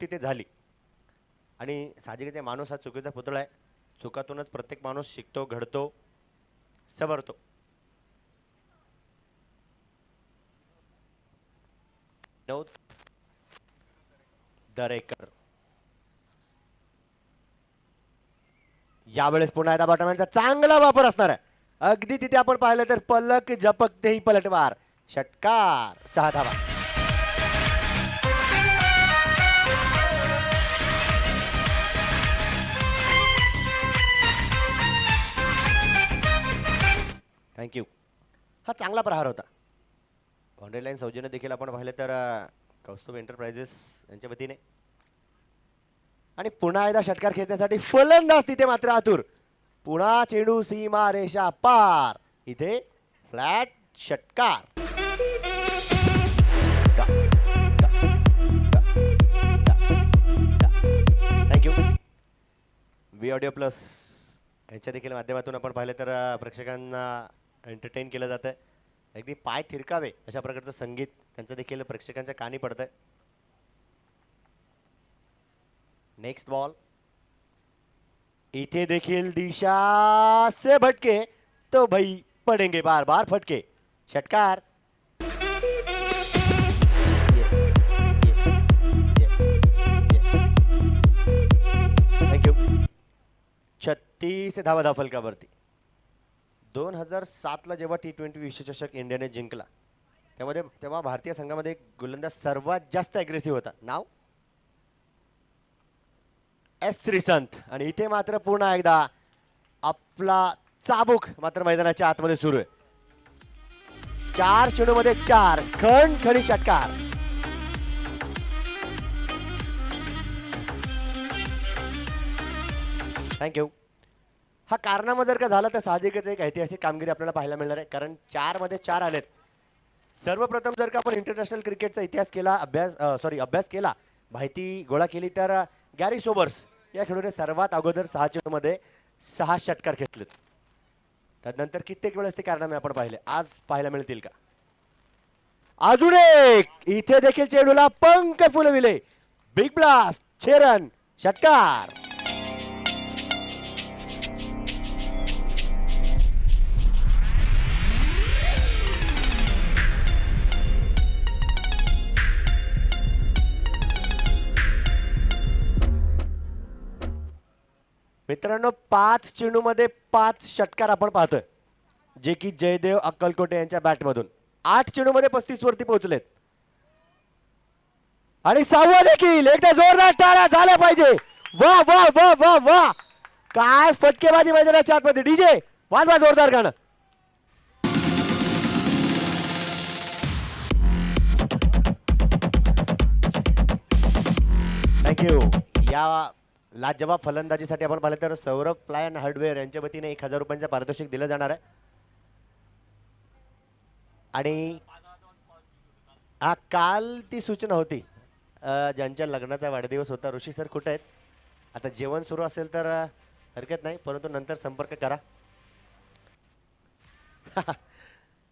तिथे झाली. आणि साहजिकच आहे, माणूस हा चुकीचा पुतळा आहे. चुकातूनच प्रत्येक माणूस शिकतो, घडतो, सवरतो. दरेकर यावेळेस पुन्हा एकदा बॉटमॅनचा चांगला वापर असणार आहे. अगदी तिथे आपण पाहिलं तर पलक झपकतेही पलटवार, षटकार, 6 धावा. थँक्यू. हा चांगला प्रहार होता. बाउंड्री लाईन सौजन्य देखील आपण पाहिलं तर कौस्तुभ एंटरप्राइजेस यांच्या वतीने. आणि पुन्हा एकदा षटकार खेळण्यासाठी फलंदाज तिथे मात्र आतुर. पुन्हा चेंडू सीमा रेषा पार, इथे फ्लॅट षटकार. थँक्यू. वी ऑडिओ प्लस यांच्या देखील माध्यमातून आपण पाहिलं तर प्रेक्षकांना एंटरटेन केलं जातं. अगदी पाय थिरकावे अशा प्रकारचं संगीत त्यांचं देखील प्रेक्षकांच्या कानी पडतंय. नेक्स्ट बॉल, इथे देखील दिशा से भटके तो भाई पडेंगे बार बार फटके, षटकार. थँक्यू. 36 धावा फलकावरती. 2007ला जेव्हा T20 विश्वचषक इंडियाने जिंकला तेव्हा भारतीय संघामध्ये एक गोलंदाज सर्वात जास्त अग्रेसिव्ह होता. नाव एस श्रीसंत. आणि इथे मात्र पुन्हा एकदा आपला चाबूक मात्र मैदानाच्या आतमध्ये सुरू आहे. 4 चेंडूमध्ये 4 खणखणी षटकार. थँक्यू. हा कारनामा जर का झाला तर साहजिकच एक ऐतिहासिक कामगिरी आपल्याला पाहायला मिळणार आहे. कारण 4 मध्ये 4 आलेत. सर्वप्रथम जर का आपण इंटरनॅशनल क्रिकेटचा इतिहास केला, अभ्यास केला, माहिती गोळा केली तर गॅरी सोबर्स या खेळाडूने सर्वात अगोदर 6 चेंडूमध्ये 6 षटकार घेतलेत. त्यानंतर कित्येक वेळेस ते कारनामे आपण पाहिले, आज पाहायला मिळतील का? अजून एक, इथे देखील चेंडूला पंख फुलविले, बिग ब्लास्ट, 6 रन, षटकार. मित्रांनो 5 चेंडूमध्ये 5 षटकार आपण पाहतोय, जे की जयदेव अक्कलकोटे यांच्या बॅटमधून. 8 चेंडूमध्ये 35 वरती पोहोचलेत. आणि 6वा देखील एकदा जोरदार टाळ्या झाल्या पाहिजे. वा वा वा वा वा, काय फटकेबाजी मैदानाच्या आतमध्ये. डीजे वाजवा जोरदार गाणं. थँक्यू. या लाजवाब फलंदाजीसाठी आपण पाहिलं तर सौरभ प्लायन हार्डवेअर यांच्या वतीने 1000 रुपयांचं पारितोषिक दिलं जाणार आहे. आणि काल ती सूचना होती, ज्यांच्या लग्नाचा वाढदिवस होता, ऋषी सर कुठे आहेत? आता जेवण सुरू असेल तर हरकत नाही, परंतु नंतर संपर्क करा.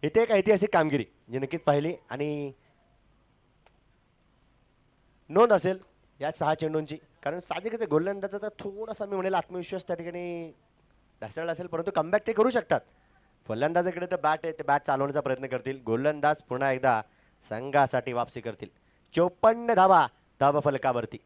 इथे एक ऐतिहासिक कामगिरी जी नक्कीच पाहिली आणि नोंद असेल या 6 चेंडूंची. कारण साहजिकच गोलंदाजाचा थोडासा मी म्हणेल आत्मविश्वास त्या ठिकाणी ढासळला असेल, परंतु कमबॅक ते करू शकतात. फलंदाजाकडे तर बॅट आहे, ते बॅट चालवण्याचा प्रयत्न करतील. गोलंदाज पुन्हा एकदा संघासाठी वापसी करतील. 54 धावा फलकावरती.